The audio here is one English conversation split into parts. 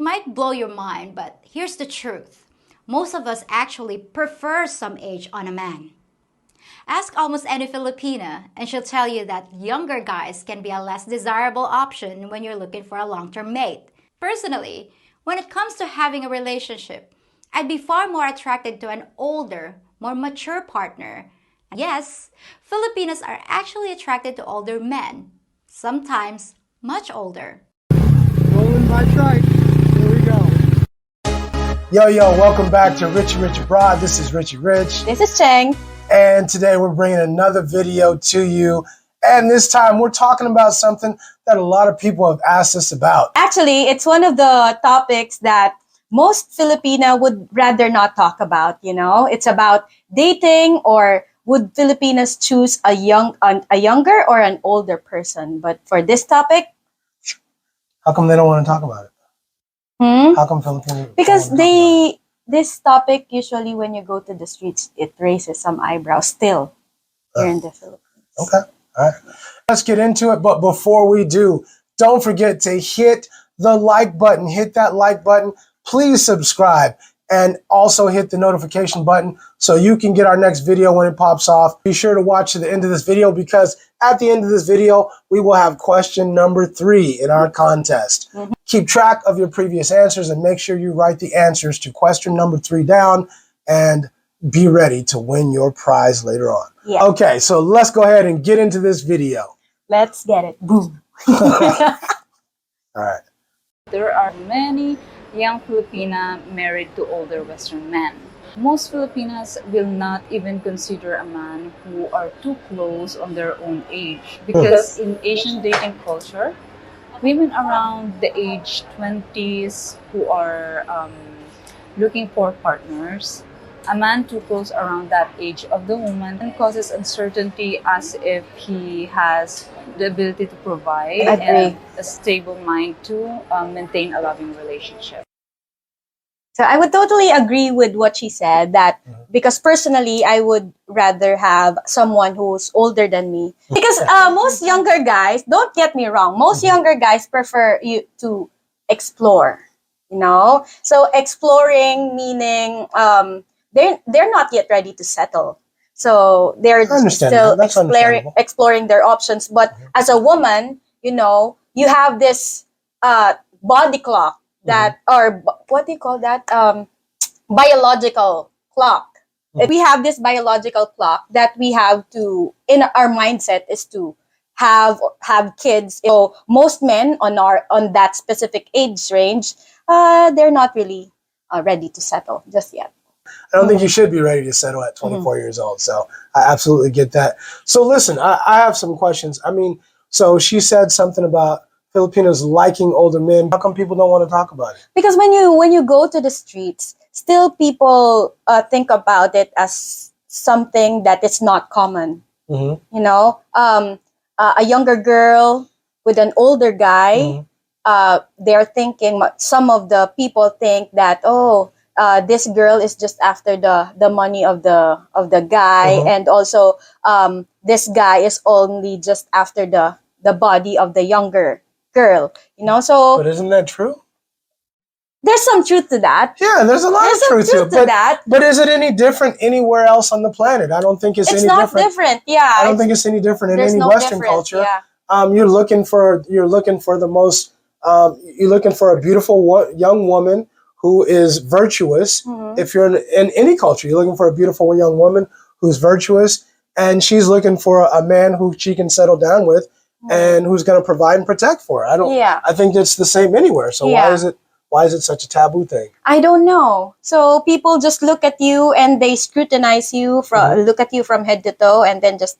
It might blow your mind, but here's the truth. Most of us actually prefer some age on a man. Ask almost any Filipina and she'll tell you that younger guys can be a less desirable option when you're looking for a long-term mate. Personally, when it comes to having a relationship, I'd be far more attracted to an older, more mature partner. Yes, Filipinas are actually attracted to older men, sometimes much older. Rolling my trike. Here we go. Yo, welcome back to Richie Rich Abroad. This is Richie Rich. This is Cheng. And today we're bringing another video to you. And this time we're talking about something that a lot of people have asked us about. Actually, it's one of the topics that most Filipina would rather not talk about, you know? It's about dating, or would Filipinas choose a younger or an older person? But for this topic, how come they don't want to talk about it? How come Filipinos? Because this topic, usually when you go to the streets, it raises some eyebrows still here in the Philippines. Okay, all right. Let's get into it. But before we do, don't forget to hit the like button. Hit that like button. Please subscribe. And also hit the notification button so you can get our next video when it pops off. Be sure to watch to the end of this video, because at the end of this video, we will have question number 3 in our contest. Keep track of your previous answers and make sure you write the answers to question number 3 down and be ready to win your prize later on. Yeah. Okay, so let's go ahead and get into this video. Let's get it. Boom. All right. There are many young Filipina married to older Western men. Most Filipinas will not even consider a man who are too close on their own age, because in Asian dating culture, women around the age 20s who are looking for partners, a man too close around that age of the woman causes uncertainty, as if he has the ability to provide and a stable mind to maintain a loving relationship. So I would totally agree with what she said, that because personally, I would rather have someone who's older than me. Because most younger guys, don't get me wrong, most younger guys prefer you to explore, you know? So exploring meaning they're not yet ready to settle. So they're still exploring their options. But as a woman, you know, you have this body clock that, or what do you call that? Biological clock. We have this biological clock that we have to, in our mindset, is to have kids. So most men on that specific age range, they're not really ready to settle just yet. I don't think you should be ready to settle at 24 years old. So I absolutely get that. So listen, I have some questions. I mean, so she said something about Filipinos liking older men. How come people don't want to talk about it? Because when you go to the streets, still people think about it as something that is not common. You know, a younger girl with an older guy, they're thinking, some of the people think that, this girl is just after the money of the guy, and also this guy is only just after the body of the younger girl, you know. So but isn't that true? There's some truth to that. Yeah, there's a lot of truth to it. But is it any different anywhere else on the planet? I don't think it's any different. It's not different. Yeah, I don't think it's any different in any Western culture. Yeah. You're looking for the most. You're looking for a beautiful young woman who is virtuous. If you're in any culture, you're looking for a beautiful young woman who's virtuous, and she's looking for a man who she can settle down with, and who's going to provide and protect for her. I think it's the same anywhere. So why is it such a taboo thing? I don't know. So people just look at you and they scrutinize you look at you from head to toe, and then just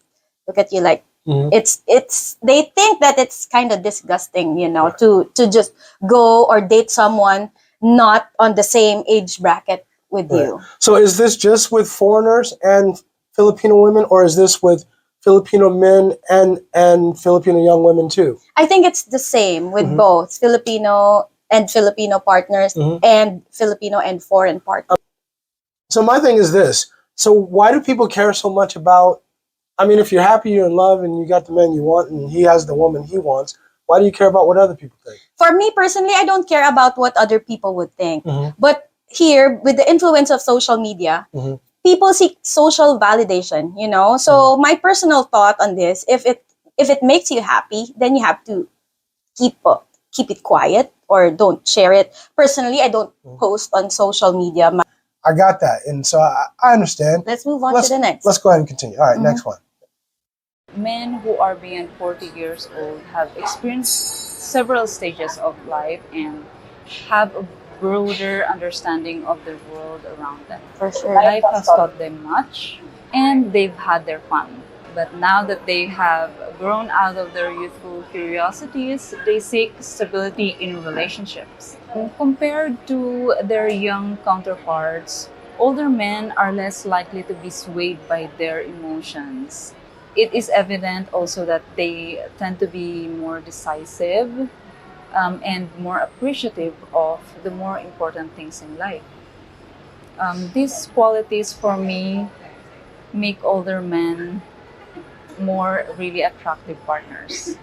look at you like it's they think that it's kind of disgusting, you know, to just go or date someone not on the same age bracket with you. So is this just with foreigners and Filipino women, or is this with Filipino men and Filipino young women too? I think it's the same with both Filipino and Filipino partners and Filipino and foreign partners. So my thing is this. So why do people care so much about, I mean, if you're happy, you're in love, and you got the man you want, and he has the woman he wants, Why do you care about what other people think? For me personally, I don't care about what other people would think. Mhm. But here, with the influence of social media, Mhm. people seek social validation, you know? So my personal thought on this, if it makes you happy, then you have to keep it quiet or don't share it. Personally, I don't post on social media. I got that, and so I understand. Let's move on to the next. Let's go ahead and continue. All right, next one. Men who are beyond 40 years old have experienced several stages of life and have a broader understanding of the world around them. For sure. Life has taught them much, and they've had their fun. But now that they have grown out of their youthful curiosities, they seek stability in relationships. Compared to their young counterparts, older men are less likely to be swayed by their emotions. It is evident also that they tend to be more decisive and more appreciative of the more important things in life. These qualities for me make older men more really attractive partners.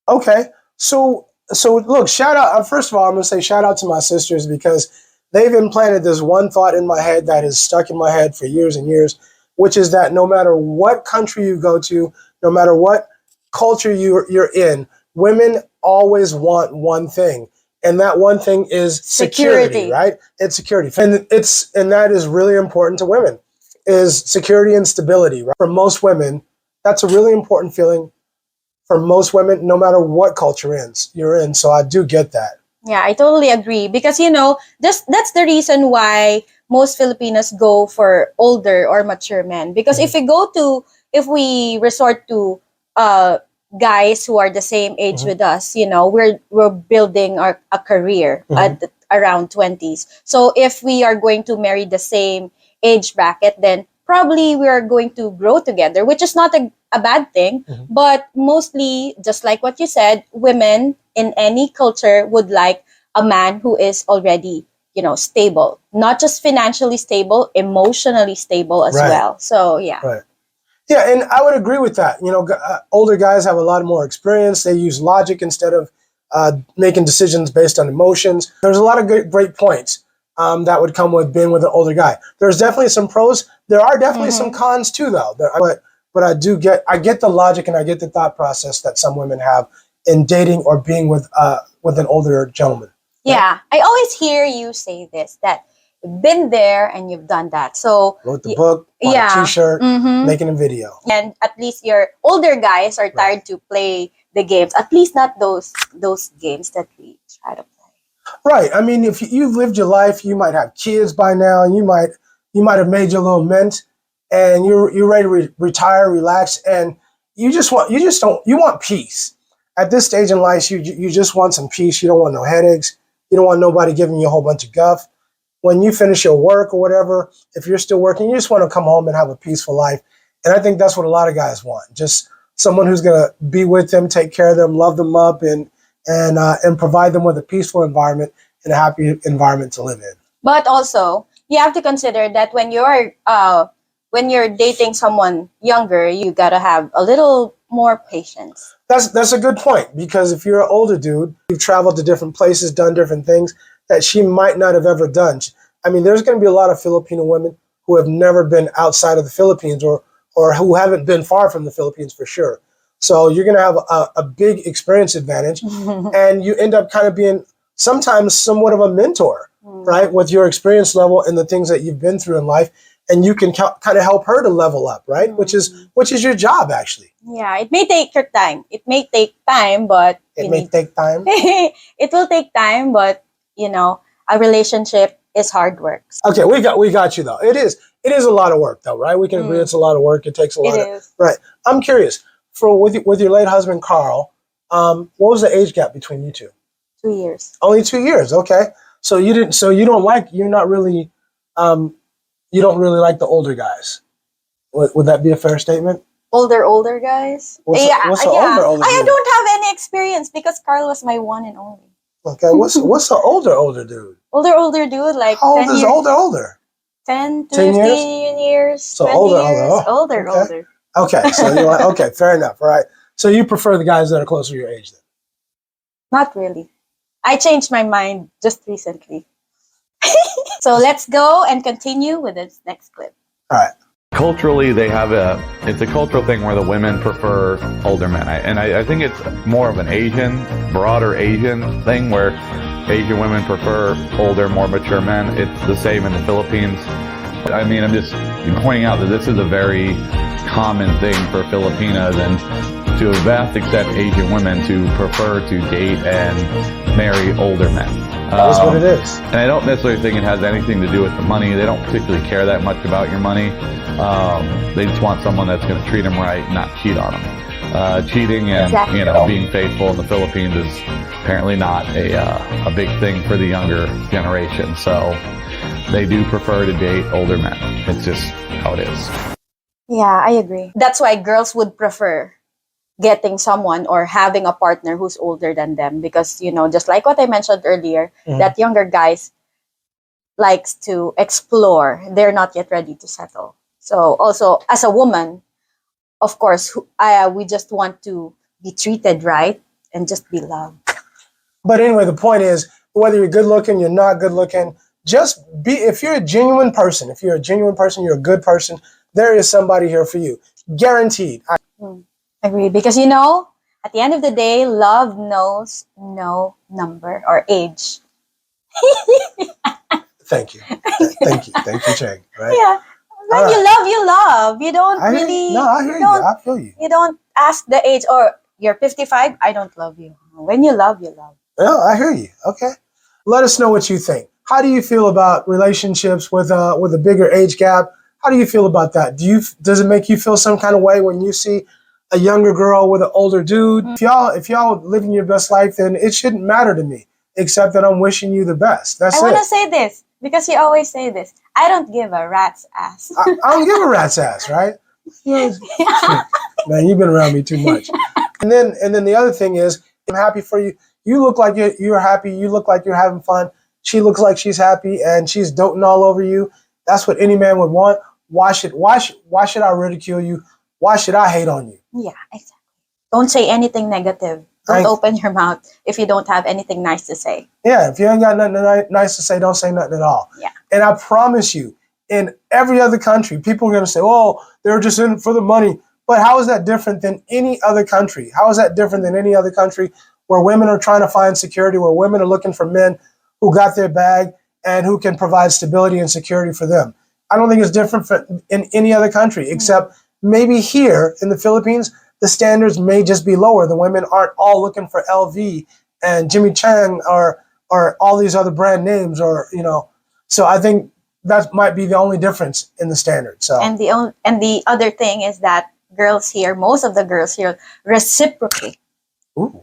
Okay, so look, shout out. First of all, I'm gonna say shout out to my sisters because they've implanted this one thought in my head that is stuck in my head for years and years, which is that no matter what country you go to, no matter what culture you're in, women always want one thing, and that one thing is security, right? It's security, and that is really important to women, is security and stability. Right? For most women, that's a really important feeling. For most women, no matter what culture you're in. So I do get that. Yeah, I totally agree because that's the reason why most Filipinos go for older or mature men. Because if we resort to guys who are the same age with us, we're building a career at around 20s. So if we are going to marry the same age bracket, then probably we are going to grow together, which is not a bad thing. But mostly, just like what you said, women in any culture would like a man who is already, stable, not just financially stable, emotionally stable as well. So, yeah. Right. Yeah, and I would agree with that. Older guys have a lot more experience. They use logic instead of making decisions based on emotions. There's a lot of great points that would come with being with an older guy. There's definitely some pros. There are definitely some cons too, though. But I get the logic and I get the thought process that some women have in dating or being with an older gentleman. Yeah, I always hear you say this, that you've been there and you've done that. So wrote the book, bought a t-shirt, making a video. And at least your older guys are tired to play the games. At least not those games that we try to play. Right. I mean, if you've lived your life, you might have kids by now. You might have made your little mint, and you're ready to retire, relax, and you want peace. At this stage in life, you just want some peace. You don't want no headaches. You don't want nobody giving you a whole bunch of guff. When you finish your work or whatever, if you're still working, you just want to come home and have a peaceful life. And I think that's what a lot of guys want. Just someone who's going to be with them, take care of them, love them up, and provide them with a peaceful environment and a happy environment to live in. But also, you have to consider that when you're dating someone younger, you gotta have a little more patience. That's a good point, because if you're an older dude, you've traveled to different places, done different things that she might not have ever done. I mean, there's going to be a lot of Filipino women who have never been outside of the Philippines or who haven't been far from the Philippines for sure. So you're going to have a big experience advantage, and you end up kind of being sometimes somewhat of a mentor, right, with your experience level and the things that you've been through in life. And you can kind of help her to level up, right? Which is your job, actually. Yeah, it may take your time. It may take time, but it may take time. It will take time, but a relationship is hard work. Okay, we got you though. It is a lot of work though, right? We can agree it's a lot of work. It takes a lot of right. I'm curious, with your late husband Carl, what was the age gap between you two? 2 years. Only 2 years. Okay, so you don't really like the older guys. Would that be a fair statement? Older guys? What's the older I dude? don't have any experience because Carl was my one and only. Okay, what's the older dude? Older dude, like how old is older? 10 to 10 15 years. So 20 older, years. older. Older. Okay, so you're like, okay, fair enough. All right. So you prefer the guys that are closer to your age then? Not really. I changed my mind just recently. So let's go and continue with this next clip. All right. Culturally, it's a cultural thing where the women prefer older men. I think it's more of an broader Asian thing where Asian women prefer older, more mature men. It's the same in the Philippines. I mean, I'm just pointing out that this is a very common thing for Filipinas and to a vast extent Asian women to prefer to date and marry older men. That's what it is. And I don't necessarily think it has anything to do with the money. They don't particularly care that much about your money. They just want someone that's going to treat them right, not cheat on them. Cheating and being faithful in the Philippines is apparently not a big thing for the younger generation. So they do prefer to date older men. It's just how it is. Yeah, I agree. That's why girls would prefer getting someone or having a partner who's older than them because, just like what I mentioned earlier, that younger guys likes to explore. They're not yet ready to settle. So also, as a woman, of course, we just want to be treated right and just be loved. But anyway, the point is, whether you're good looking, you're not good looking, if you're a genuine person, you're a good person, there is somebody here for you. Guaranteed. Agree. Because, at the end of the day, love knows no number or age. Thank you. Thank you, Chang. Right? Yeah. When you love, you love. You don't I hear you. I feel you. You don't ask the age, or you're 55, I don't love you. When you love, you love. Oh, I hear you. Okay. Let us know what you think. How do you feel about relationships with a bigger age gap? How do you feel about that? Does it make you feel some kind of way when you see a younger girl with an older dude? If y'all living your best life, then it shouldn't matter to me, except that I'm wishing you the best. That's it. I want to say this because you always say this. I don't give a rat's ass. I don't give a rat's ass, right? Man, you've been around me too much. And then the other thing is, I'm happy for you. You look like you're happy. You look like you're having fun. She looks like she's happy and she's doting all over you. That's what any man would want. Why should I ridicule you? Why should I hate on you? Yeah, exactly. Don't say anything negative. Don't open your mouth if you don't have anything nice to say. Yeah, if you ain't got nothing nice to say, don't say nothing at all. Yeah. And I promise you, in every other country, people are going to say, oh, they're just in it for the money. But how is that different than any other country? How is that different than any other country where women are trying to find security, where women are looking for men who got their bag and who can provide stability and security for them? I don't think it's different in any other country, except maybe here in the Philippines, the standards may just be lower. The women aren't all looking for LV and Jimmy Chang or all these other brand names, So I think that might be the only difference in the standard. So and the other thing is that most of the girls here reciprocate. Ooh.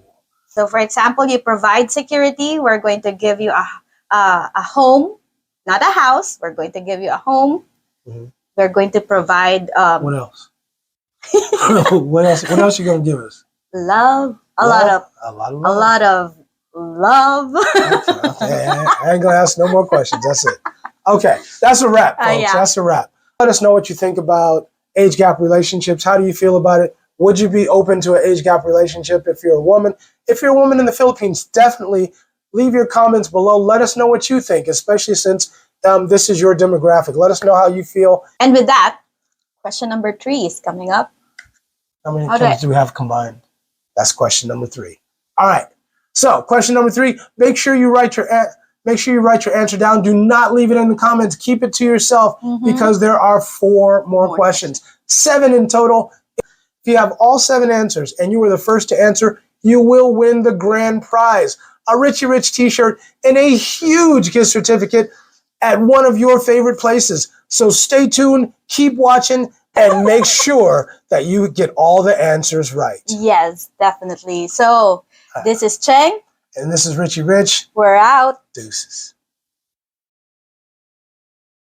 So, for example, you provide security. We're going to give you a home, not a house. We're going to give you a home. Mm-hmm. We're going to provide. What else? What else you gonna give us? Love. A lot of love. Okay. I ain't gonna ask no more questions. That's it. Okay, that's a wrap, folks. Yeah. That's a wrap. Let us know what you think about age gap relationships. How do you feel about it? Would you be open to an age gap relationship if you're a woman? If you're a woman in the Philippines, definitely leave your comments below. Let us know what you think, especially since this is your demographic. Let us know how you feel. And with that, question number 3 is coming up. How many questions do we have combined? That's question number 3. All right. So question number 3, make sure you write your answer down. Do not leave it in the comments. Keep it to yourself because there are 4 more questions. 7 in total. If you have all 7 answers and you were the first to answer, you will win the grand prize, a Richie Rich t-shirt and a huge gift certificate at one of your favorite places. So stay tuned, keep watching, and make sure that you get all the answers right. Yes, definitely. So this is Cheng. And this is Richie Rich. We're out. Deuces.